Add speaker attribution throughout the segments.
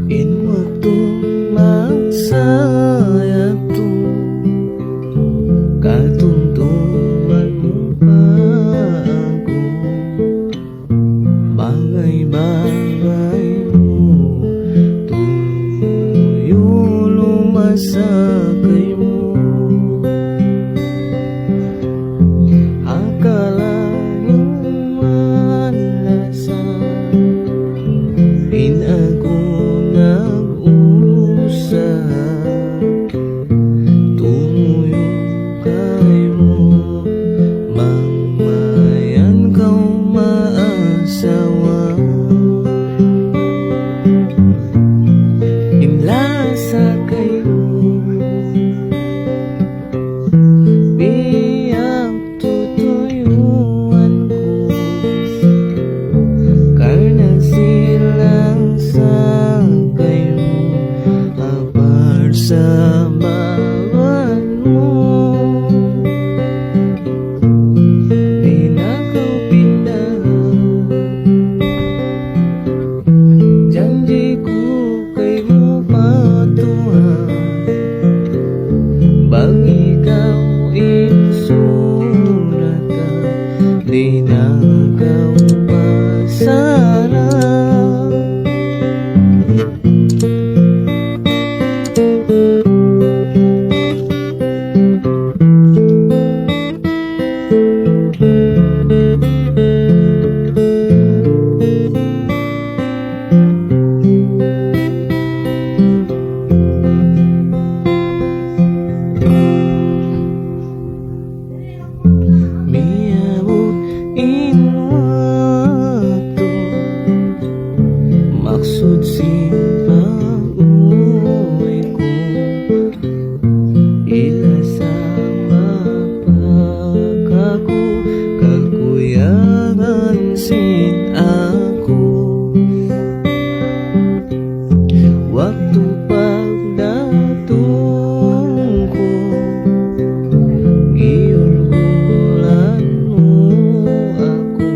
Speaker 1: In waktu magsaya tu katuntunganmu bago, bagay-bagaymu tuyo lumasakay mo. Akalayang malasan in ako nag-usap, tumuyo kay mo, mamayan kau maasawa. Inlasa kayo biyak tutuyuan ko, karena silang sakay mo, abar sa bawat mo. Di na kau pindah, janji ko kay mo patuhan, bagi kau insuratan, di na kau pasarap. Miabot inwato, maksud simpauwi ko, ilasama pagkaku, kaguyangan sin ako. Waktu pagdatung ko, giulgulan mo ako,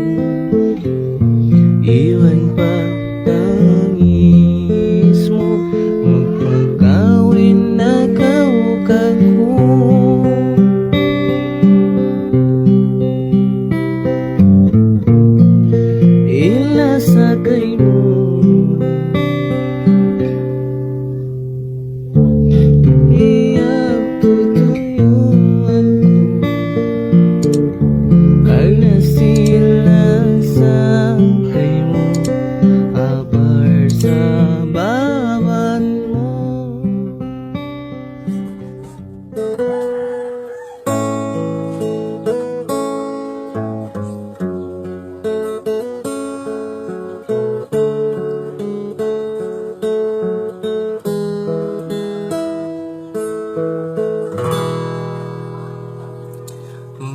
Speaker 1: iwan pa tangis mo, magpagkawin na kaukat ko. Ilasakay mo biyak tutuyuan ko, karena silang sakay mo, abar sa bawat mo.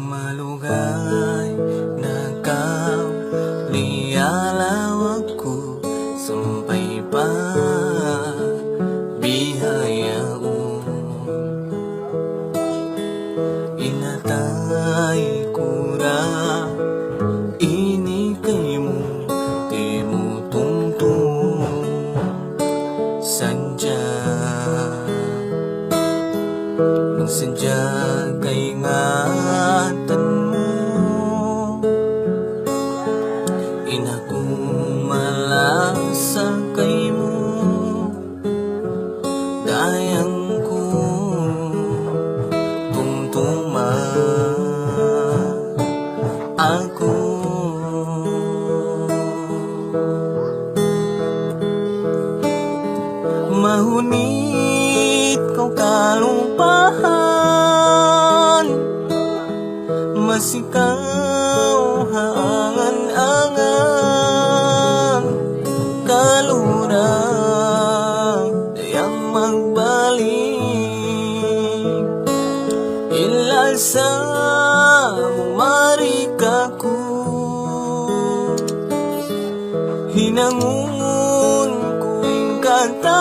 Speaker 1: Malugay na kau lialaw ako, sumpay pa bihayao, inatay kura ini kay mo, di mo tungtong sadya, magsadya kay ngatan mo, inakumalasa kay mo, dayang ko tungtuma ako. Mahunit kau kalumpahan, masikaw haangan-angan, kalurang dayang magbalik, ilasa mo marikaku, hinangun ko ingkatan,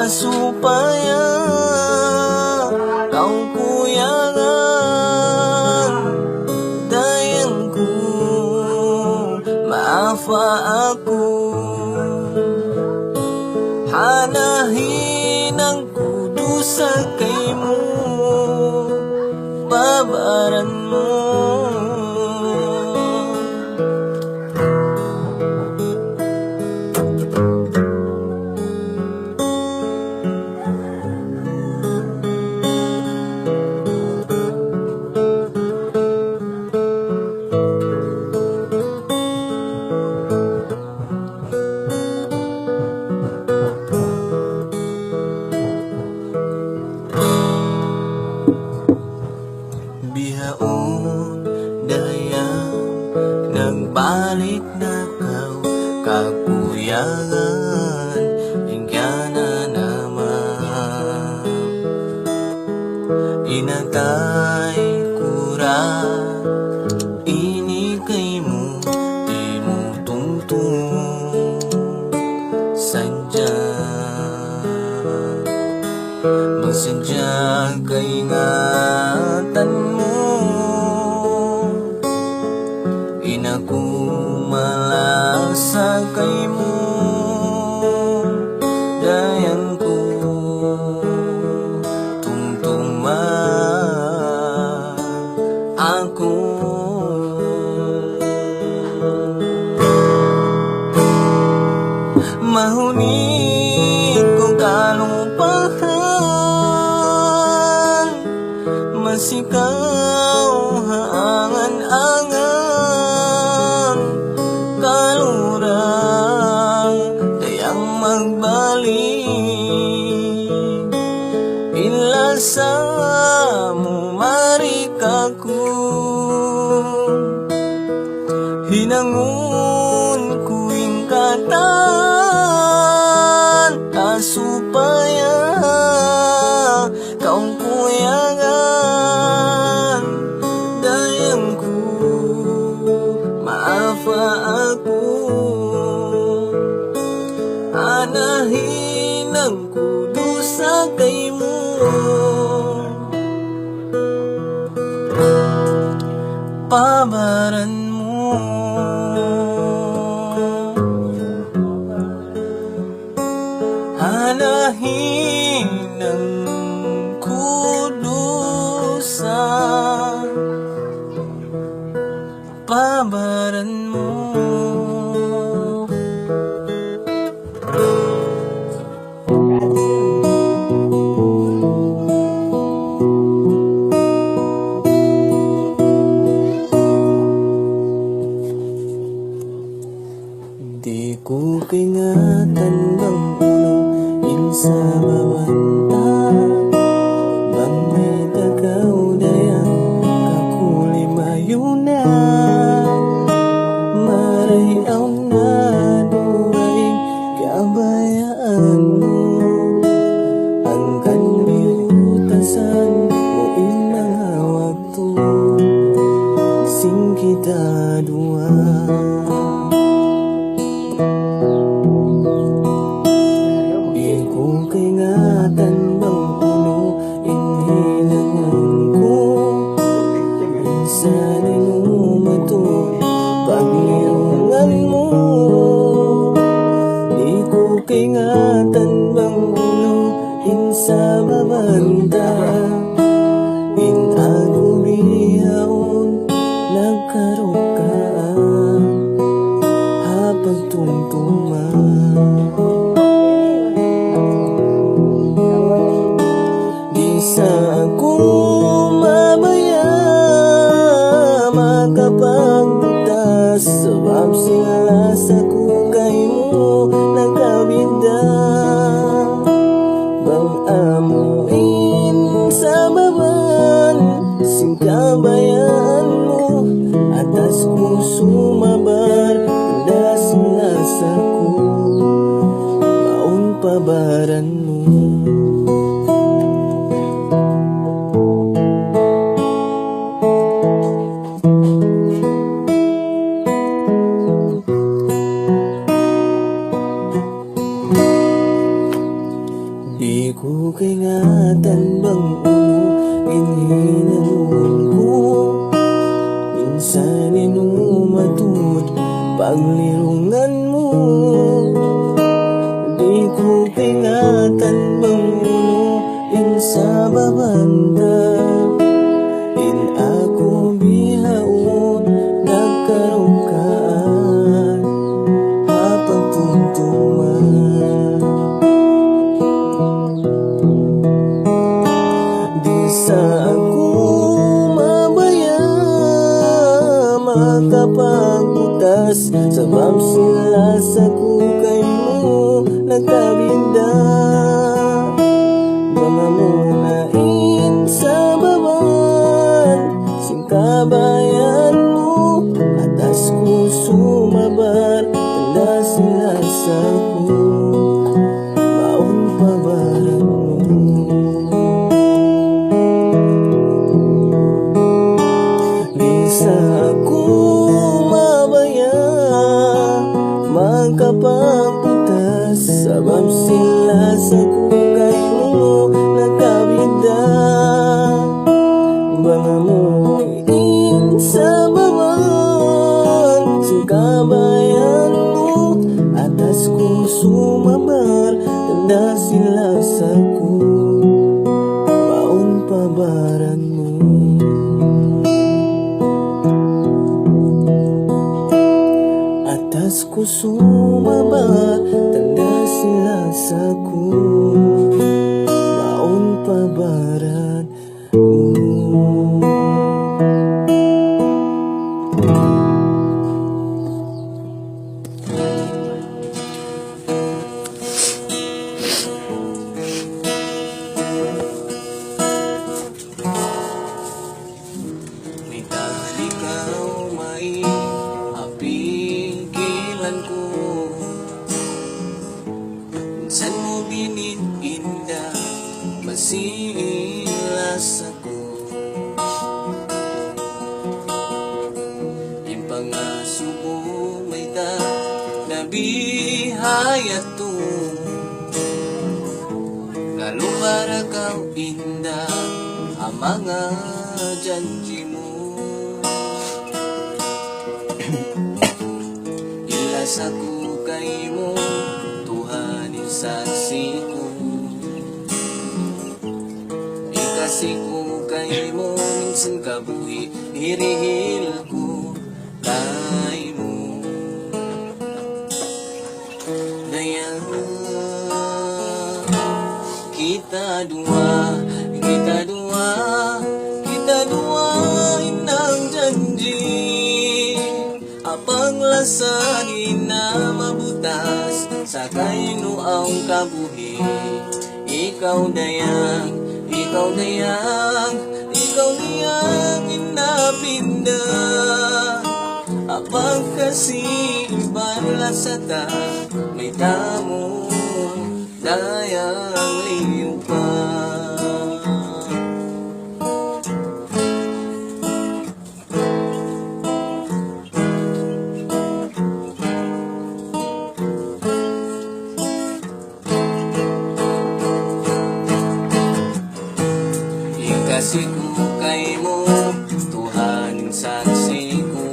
Speaker 1: supaya kau kuyangan dayangku, maafa aku. Hanahin ang kudusa kaymo, babaran mo. Bihaon daya nagbalik na kau kakuyangan, hingga na naman inatay kura ini kay mo imutungtung sadya magsadya kay ingatan mo. Inakumalasa kay mo dayang ko, tungtuma ako. Mahunit ko kalupahan, masikaw haangan-angan, kalurang dayang magbalik, inlasa mo marikaku. Hinangun kuing katan supaya kau kuyangan dayangku, maafa aku. Anahin ang kudusa kay mo, pabaran mo. Hanahin ang kudusa, pabaran mo. Di ko kaingatan bang ulo sa mawanta, bang may tagaw dayang kakulimayo na, marayaw na duwaing kabayaan mo. Ang kanliutasan mo inang hawak to, sing kita dua. Kaingatan bang ulo inhilangan ko, minsan inumato paglirungan mo. Di ko kaingatan bang ulo insa mabanta, inagubihaon nagkarokaan hapagtungtungan. Sa ako mabaya makapagbutas, sabab singalas ako kay mo nagkabida. Bang amuin sa baban, singkabayan mo, atas ko sumabar, das-las ako, maun pabaran mo. ko kaingatan bang ulo inhinanong ko. Minsan inumatut paglirungan mo. Di ko kaingatan bang ulo in sa babanda. In ako bihaon nagkarungkaan hapagtuntuman. Di sa ako mabaya makapagutas sabab sila sa kukay mo nagkabinda. Mga munain sa baban singkabayan mo atas ko sumabar tanda sila sa ko maun pabaran mo. Di sa ako mabaya magkapaputas sabab sila sa kukay mo nagkabida. Mga muin sa baban singkabayan mo atas ko sumabar tanda sila sa ko maun pabaran mo. Atas ko sumabar tanda sila sa ko maun pabaran mo. May dahil ikaw may apigilan ko. Minsan mo bininda masilas ako. Yung pangasubo may nabihayat to. Lalo para kang inda ang mga janji mo. Ilas ako kay mo tuhanin saksi ko. Ikasi ko kay mo minsan kabuhi hirihil ko kay mo. Daya kita dua inang janji apang lasanin na mabutas sa kainuang kabuhi. Ikaw dayang inapinda apang kasi ibalasata may tamo dayang liyo pa. Ikasi ko kay mo tuhaning saksi ko.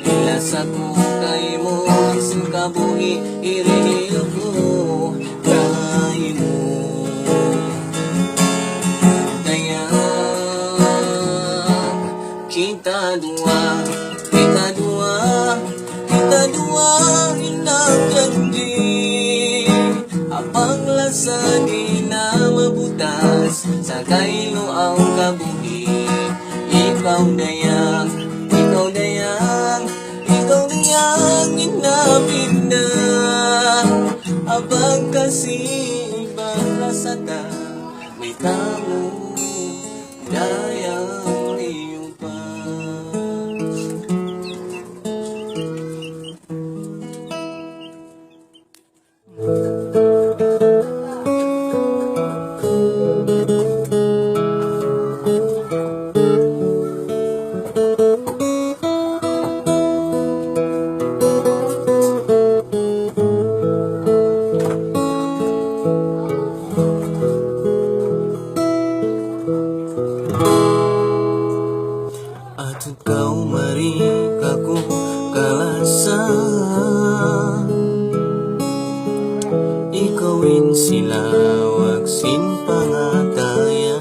Speaker 1: Ilas ako kay mo isang kabuhi irihil ko kay mo. Kaya kita dua inang janji apang lasanin na mabutas sa kainuang kabuhi. Ikaw dayang inapinda abang kasi ibalasata may tamo dayang liyo pa. Ikawin sila wag sinpangataya,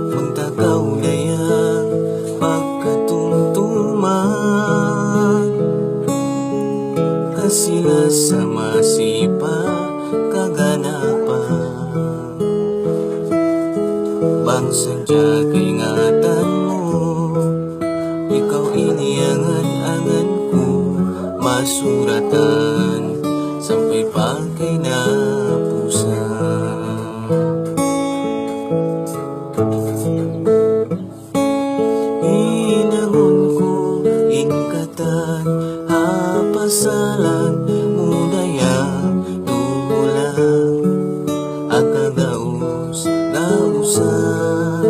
Speaker 1: magtakaw dayang pagkatumtuman, kasila sa masipa kaganapan. Bang sadya kaingatan mo, ikaw iniangan-angan ko, masuratan sampai pagkay na pusa. Inangon ko inkatan, hapasalan mudaya tulang, akagaus na usan.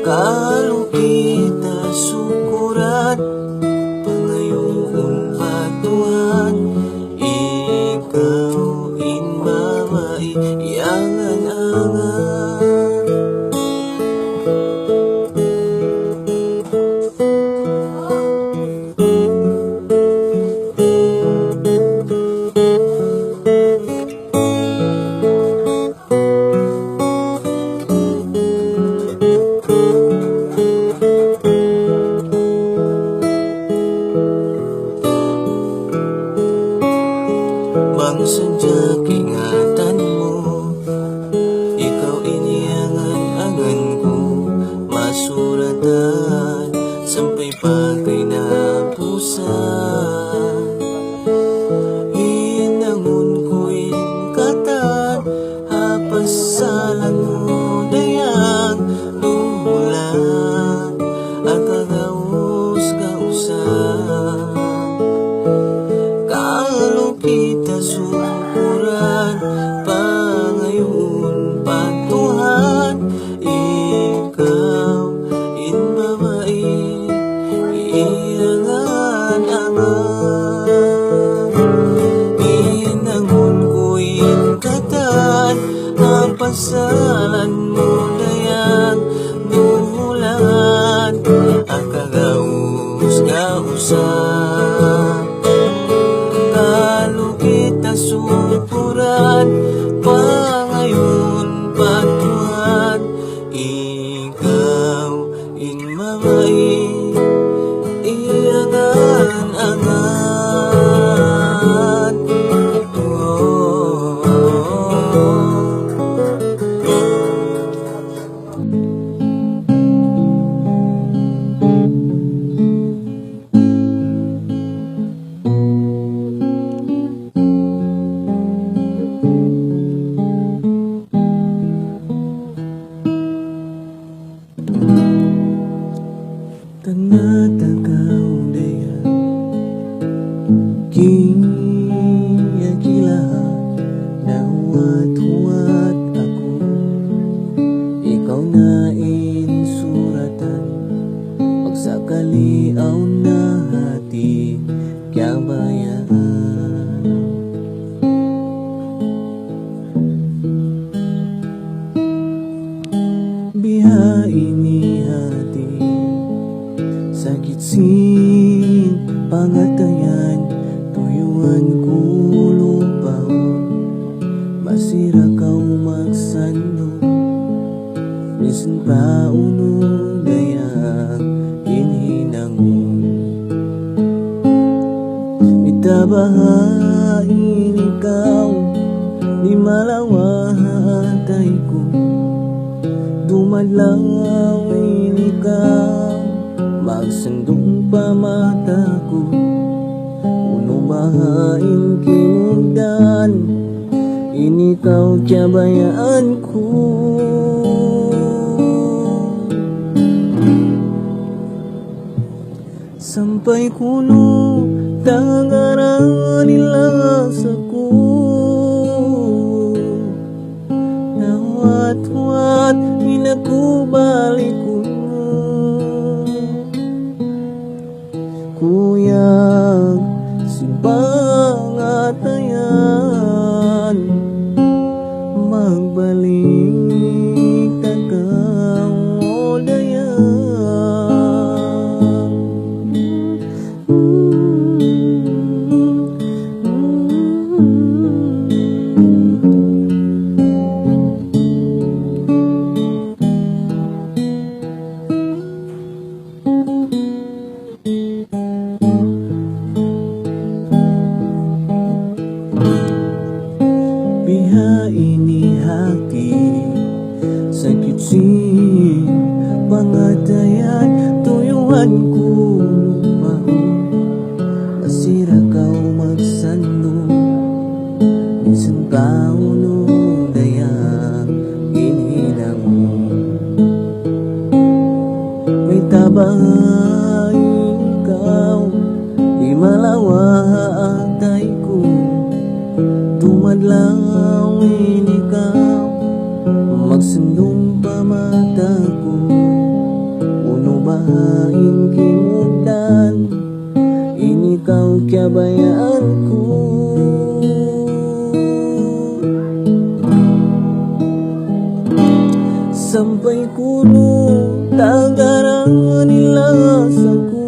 Speaker 1: Kalau kita syukuran, pangayong patuhan, ikaw inmamai iangan-angan. Bang sadya kaingatan mo, ikaw iniangan-angan ko, masuratan sampai pagkay na pusa. Inangon ko inkatan, hapasalan mo dayang dulang, akagaus-gausan. Kalau kita syukuran, pangayon patuhan, ikaw inmamai iangan-angan. Inangon ko inkatan, hapasalan mo dayang dulan, akagaus-gausan. Kalau kita syukuran, pangayon patuhan, ikaw inmamai iangan-angan. Tanatakaw daya kiyakilahan, nawat-wat ako, ikaw na insuratan, pagsakaliaw na hati kabayaan. Bihain ni hati, sakit sing pangatayan, tuyuan ko lupaw, masira kau magsano, bisan pa uno dayak inhinangon. Mitabahain ikaw, di malawahatay ko, dumadlawin ikaw, magsandong pa mata ko, uno bahain kimundan, inikaw kabayaan ko. Sampai kuno tangaran nila sa ko, nawat-wat inakubalik ko, kuyang simpangatayan, magbalik tagaw dayan. masih pangatayan tuyuhan ko maho masira kau magsandong minsan tao no daya inilang mo may tabay ikaw di malawa atay ko tumadlaw ikaw magsundong pamata ko uno bahaing kimugdan inikaw kabayaan ko sampai kuno tagaran nila sa ko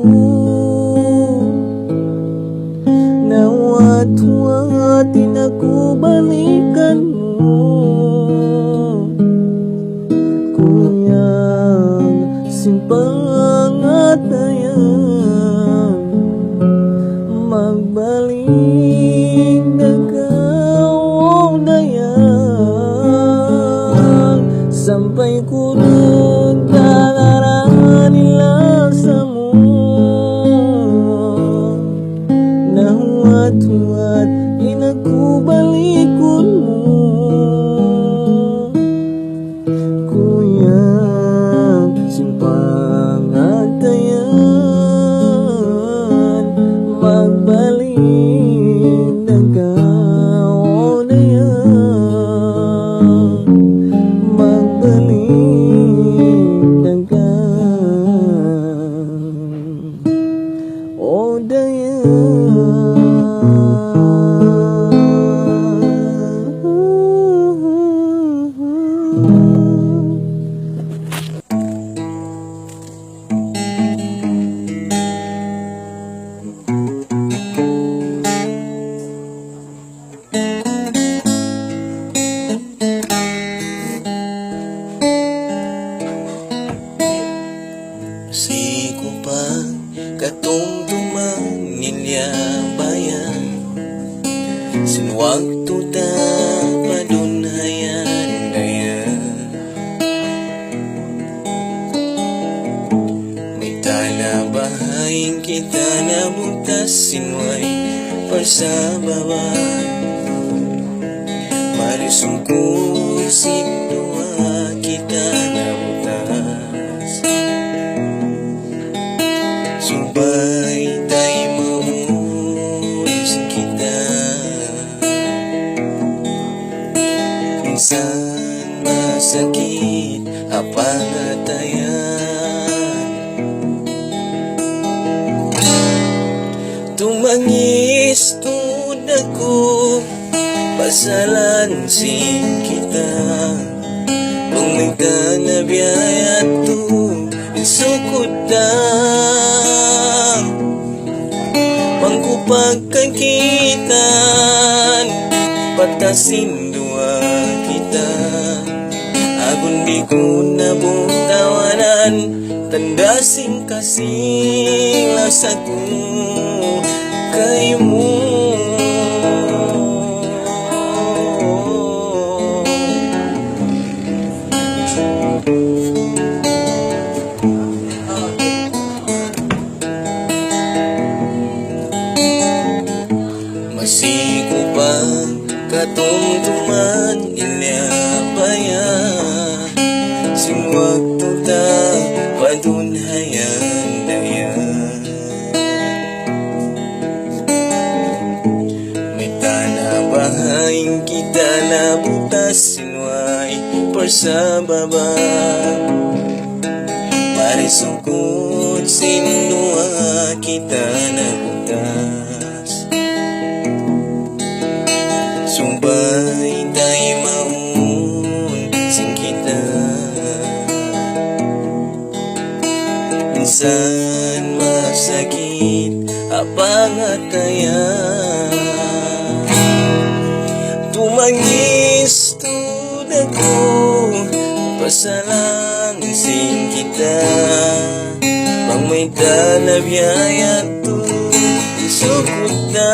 Speaker 1: nawat-watin ako balikan mo kuyang simpang atayan magbalik na kau dayan sampai kunod tagaran nila sa mo nahuat-huat inakubalikon mo kuyang simpang atayan magbalik na kau dayan magbalik na kau si ko pa katungtuman nilyabayan sinwag tuta padunhayan dayan may talabahain kita na butas sinway persababan marisungkul sinua kita na butas subay tayo mamulis kita minsan masakit apangatayan tumangis tud ako pasalan sin kita kung may kanabiyaya to insukod na pagkakitan patasin dua kita agun di ko nabutawanan tandasing kasing lasaku kay mo masih ko pa katungtuman ilyabayan sinwag tuta padunhayan dayan may tanabahain kita na butas sinway persababan marisungkod sinua kita na butas subay tayo maun sing kita minsan masakit apangatayan tumangis tud ako pasalang sing kita mang may tanabiyaya to isukod na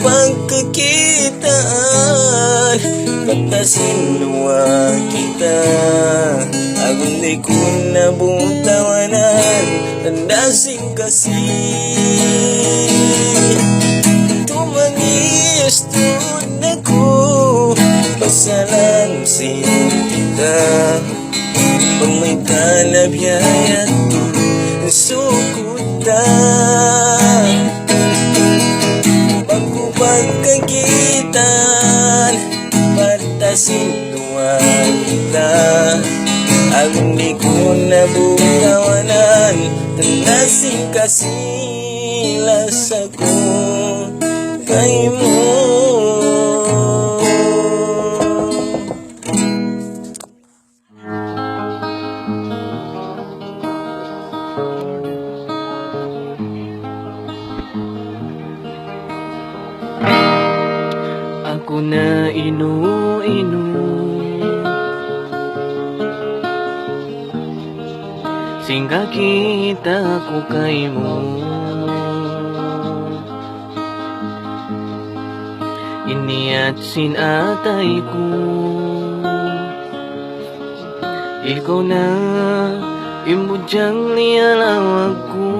Speaker 1: pagkakitaan pagkasi kasi tumangis doon ako. Pasalang kita pag may talabyayan sukuta. Pagkakagitan patasin tuwang kita. Ang di ko nabukawanan tanasin kasilas ako kay mo.
Speaker 2: Ako na inu-inu, singga kita ko kay mo. Iniat sinatay ko, ikaw na imudyang niyalawag ko.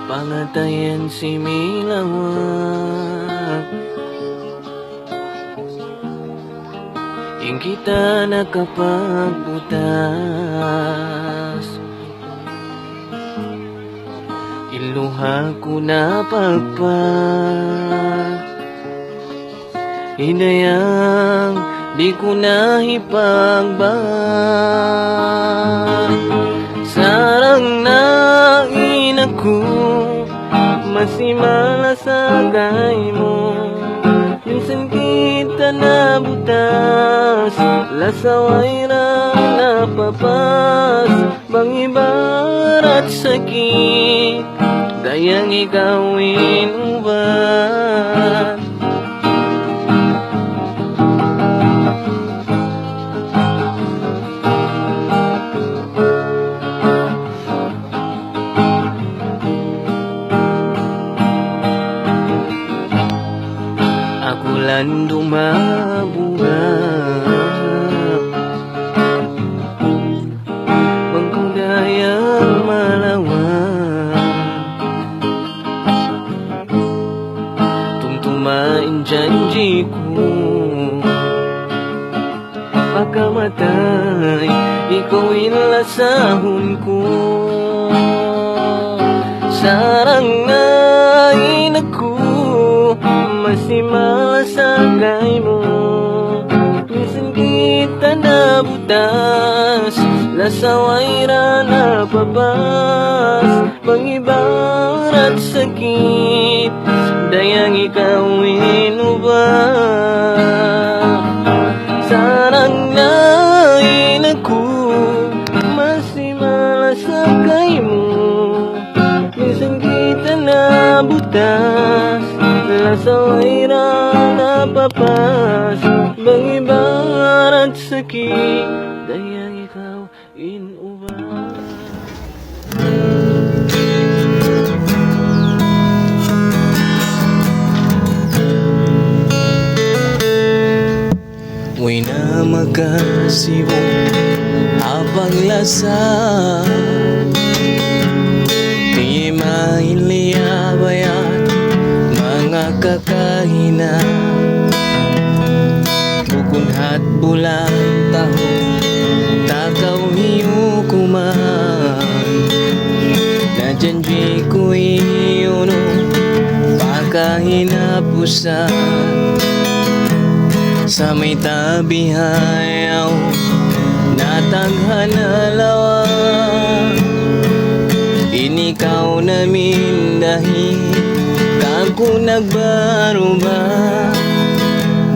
Speaker 2: Pangatayan si milawag, ing kita nakapagbutas. Iluha ko na pagpag, hinayang di ko na ipagbag. Sarang na inaku masimala sa gay mo. Minsan kita nabutas, lasaway na napapas. Bang ibarat sakit, dayang ikawin ubat. Ako lang dumabungap, magkudayang malawan. Tumtumain janji ko, pagkamatay ikaw inlasahon ko. Sarang na inaku masimala sa gay mo. Minsan kita nabutas, lasaway na napabas. Pangibarat sakit, dayang ikawin ubat. Sarang na inaku masimala sa gay mo. Minsan kita nabutas, lasaway na napapas. Bang ibarat sakit, dayang ikaw inubat.
Speaker 1: Uy na magkasiwo habang lasa, di mailiabayat mga kakahina. Bukunhat bulan taho, takaw hiyo kuman. Najanji ko iyon pakahinapusan. Sa may tabi hayaw nataghanalawa, inikaw namin dahil kako nagbaruba.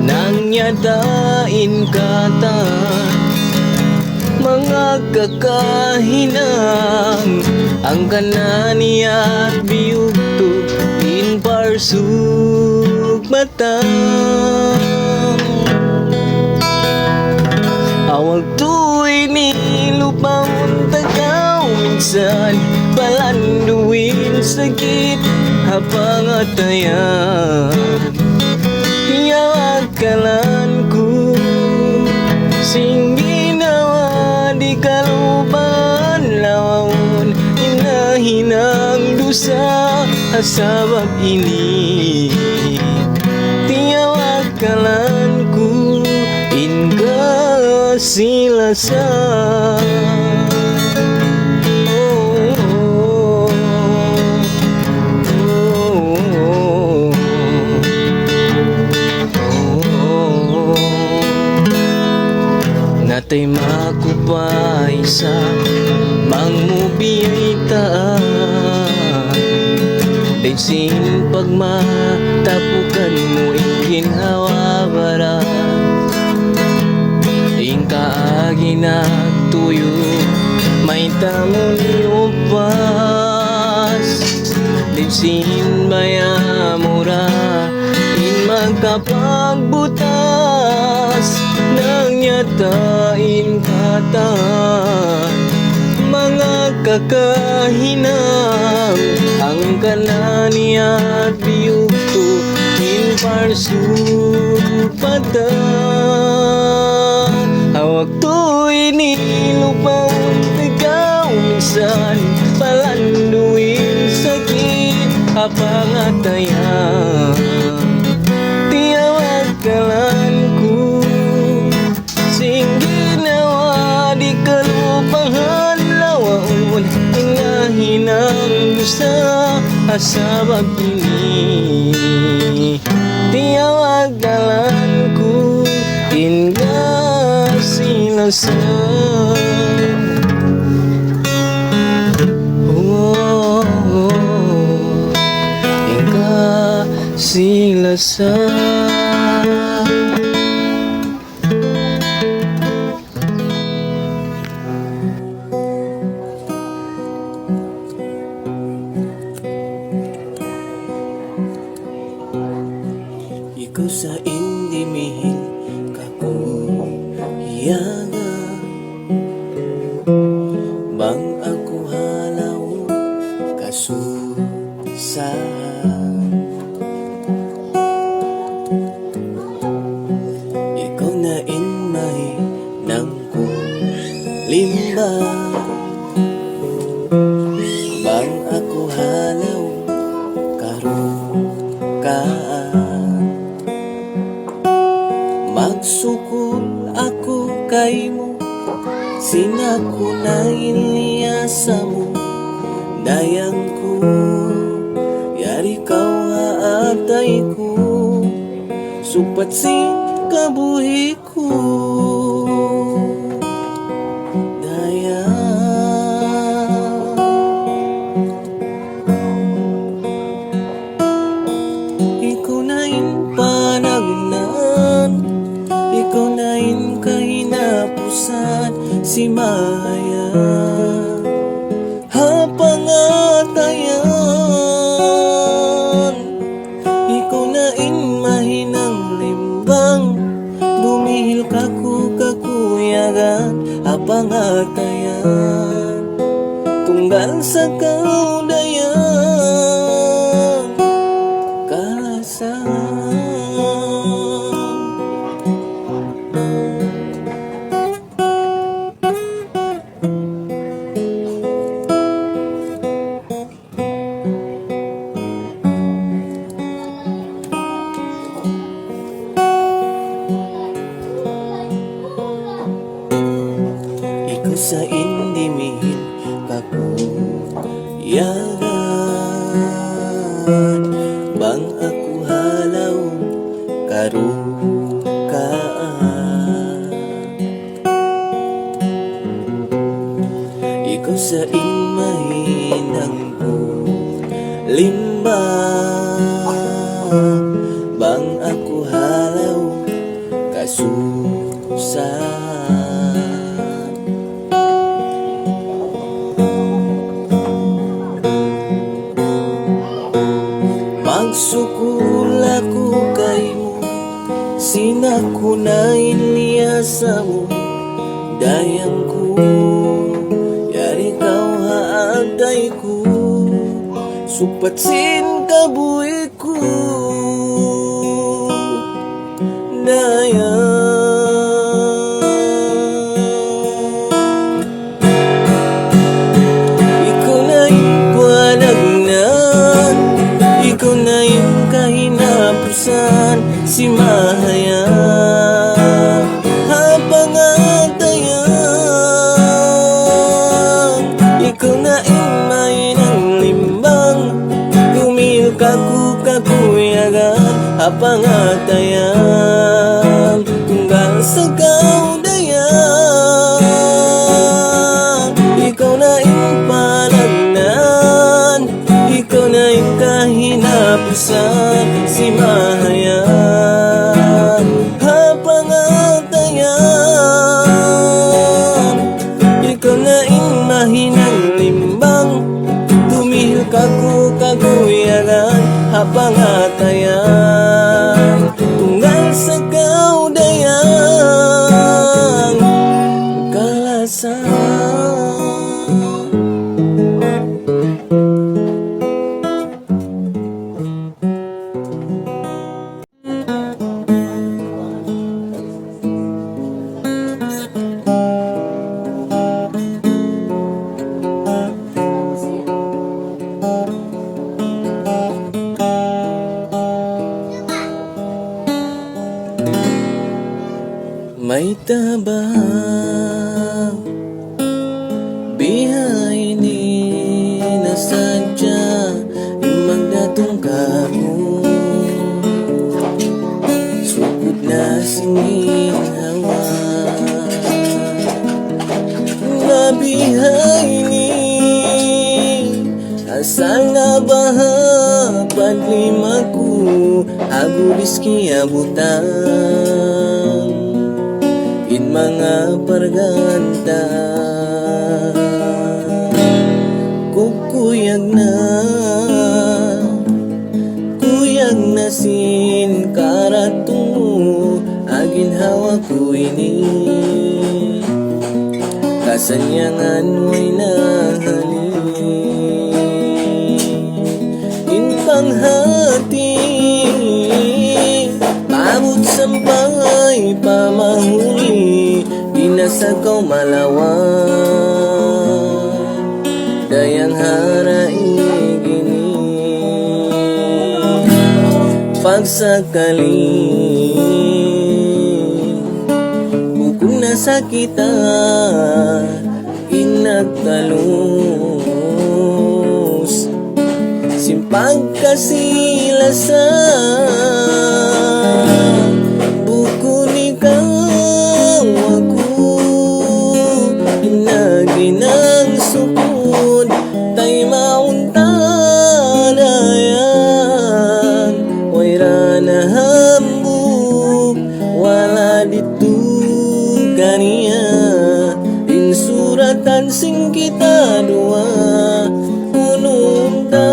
Speaker 1: Nang yadain katan mga kakahinang, ang kanani at biyugto in parsug matang. Awag tuwi ni lupang tagaw, minsan palanduin sakit hapangatayan. Hiyawag kalan ko, singgina
Speaker 2: kaluban lawan inahinang dusa asabab ini tiawag kalanku inga silasa. Natay makupay sa mangmubiyay taan Bensin pagmatapukan mo inginhawa bara Ingkaagi nagtuyo may tamo ni upas Bensin bayamura in magkapagbutas nang yatain katan mga kakahinang ang kanani at biyugto in parsupatan hawag to inilupaw ikaw minsan palanduin sakit apangatayan tiawag kalanku sing ginawa di kalupahan lawaon inahinang dusa asabab ini tiawag kalanku inga silasa. Inga silasa.
Speaker 1: Ikaw sa indimihin kakuyaga bang ako halaw kasusahan ikaw na inmay ng kulimba bang ako halaw karukaan magsukol ako kay mo sinakunain niya sa mo dayang ko yari kau haatay ko supat si kabuhi ko dayang ikaw na panagnan ikaw na kahinapusan si Maya hapangatayan ikaw na mahinang limbang dumihil kakuyagan hapangatayan tunggal sa kaudayan kalasan ikaw sa indimihin kakuyagan bang ako halaw karukaan ikaw sa inmahinang limbang bang ako halaw kasusahan magsukul ako kay mo sinakunain niya sa mo dayang ko yari kau haatay ko supatsin kabuhi ko dayang ikaw na imay ng limbang, tumil kakuyagan, apangatayan, tunggal sa kaudayan. Ikaw na impalagnan, ikaw na yung kahinapusan, si mahayan, hapangatayan. Ikaw na imahinang limbang, tumihil kakuyagan, hapangatayan, tunggal sa kaudayan, kalasan. May tabang bihay ni nasadya imang datong kamu, sukod na singing hawa, mabihay ni asal na baha padlimaku agulis kiabutan in mga parganta, kukuyag na sin karatungo, agin hawa ko ini, kasanyangan mo'y nahali, in panghati, pamut sampay pamahuli, di na sa malawan, dayang harai gini, pagsakali, bukong nasa kita, inagtalus, simpag kasilasan, bukon ikaw ako, inaginang sukod, tay mauntanayan, wayra na hambuk, wala dito kaniya, insuratan sing kita dua, ununta,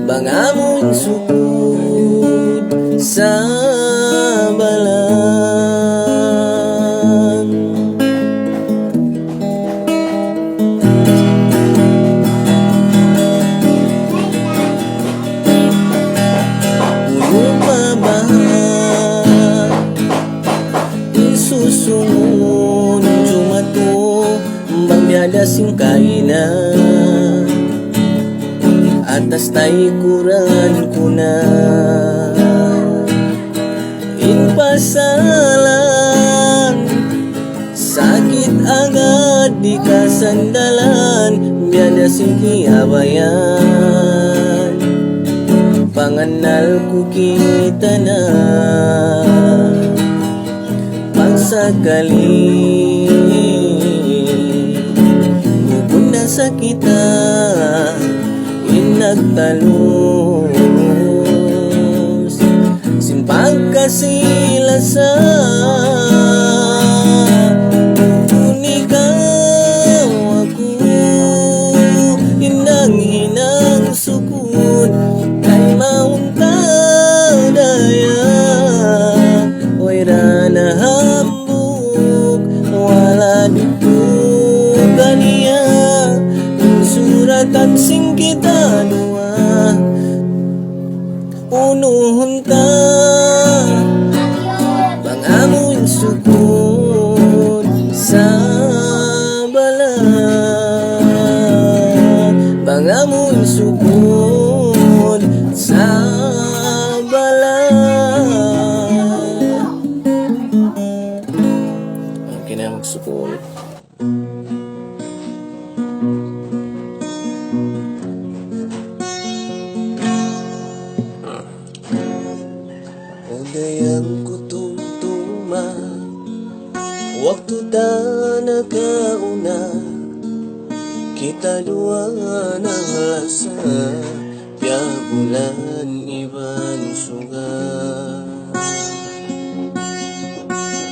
Speaker 1: bangamon sukod sa balan. Ulo pa ba isusunod jumato bang biada sing kainan, atas tay kuran kuna, inpasalan, sakit agad di kasandalan, biada sing kiabayan, panganal ko kita na, pagsakali, bukod na sa kita, inagtalus, simpag kasilasan, bukod ikaw ako, hinang sukod, kay mauntadaya, wayra na hambuk, wala dito kaniya, insuratan sing kita dua, unuhon ka, bangamon sa kauna, kita dua nang lasa, ya bulan iban suga.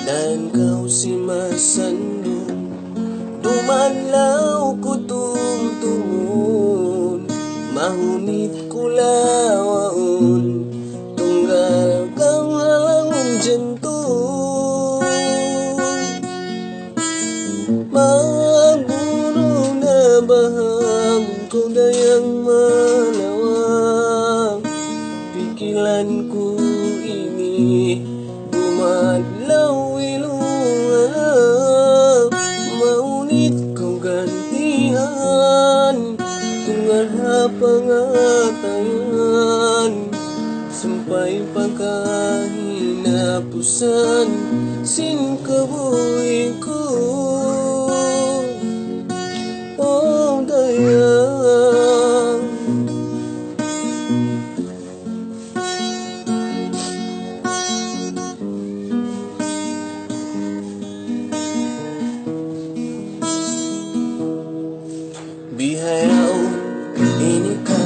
Speaker 1: Dan kau si masandung, dumadlaw ko tumtumun, mahunit ko lawaon, tunggal kang halangon jantong. Magulo na bahag ko dayang malawang, pikilan ko ini dumadlaw ilungan, maunit ko gantihan, tunggal hapangatayan, sampay pagkahinapusan, sin kabuhi ko. Oh dayang, bihayao ini ka,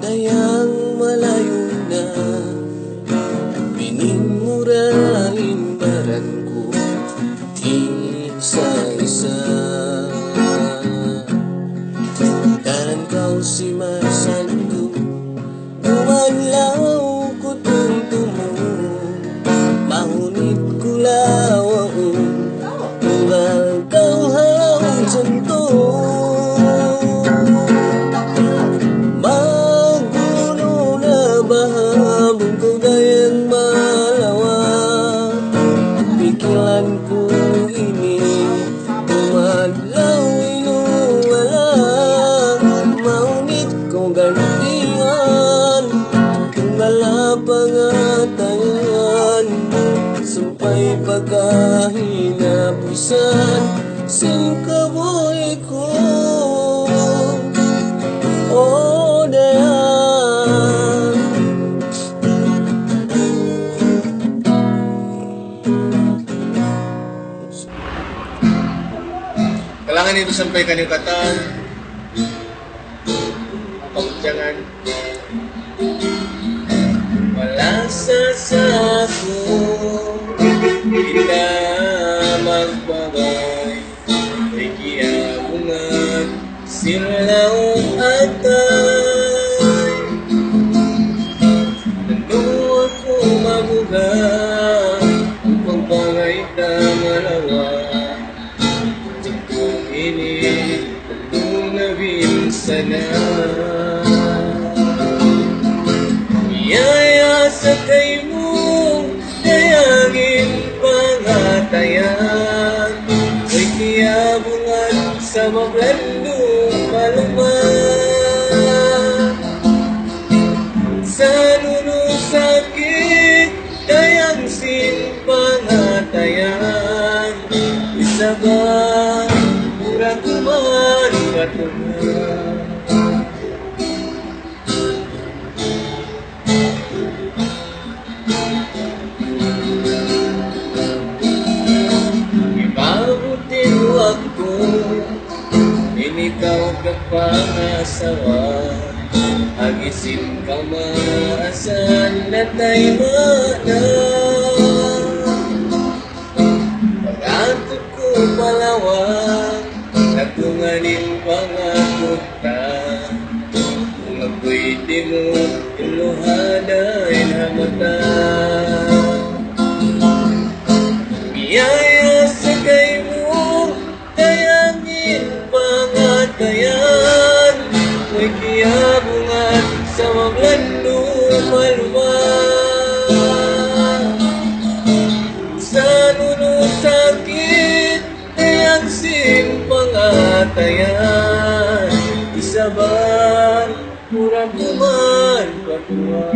Speaker 1: dayang malayo na, binimuralin baran ko isa-isa. Dan kau si masandung, dumadlaw ko tumtumun, mahunit ko lawaon, tunggal kang halang jantong. Magulo na bahabong ko dayang malawa, pikilan ko ini dumadlaw inuwala, maunit ko gantihan, tunggal pangatayan, sampay pagkahinapusan, sin kabuhi ko. Oh dayang,
Speaker 3: kailangan ito sampay kanipatan, pagjangan.
Speaker 1: malasa sa ako, kita magbabay, ay kiyabungan, silaw atay. Nando ako mabuga, ang pagbangay na malawa, kung ini tunawin sana. Iyaya sa kay mo, dayangin pangatayan, ay kiyabungan sa mablandong maluman. Sa sakit, dayang sin pangatayan, isa ba murang kuman katungan. Ipabutin waktu, ini kau kepangasawa, agisin ka maasan na tayo mana. Pag-atot ko palawang, natunganin pangakot ta, kung ako'y di mo iluhadain hamata. Biyaya sa kay mo, dayangin pangatayan, may kiyabungan sa mablandong maluwa. Sa sakit, dayang sin pangatayan, isa ba murang kuman patuwa.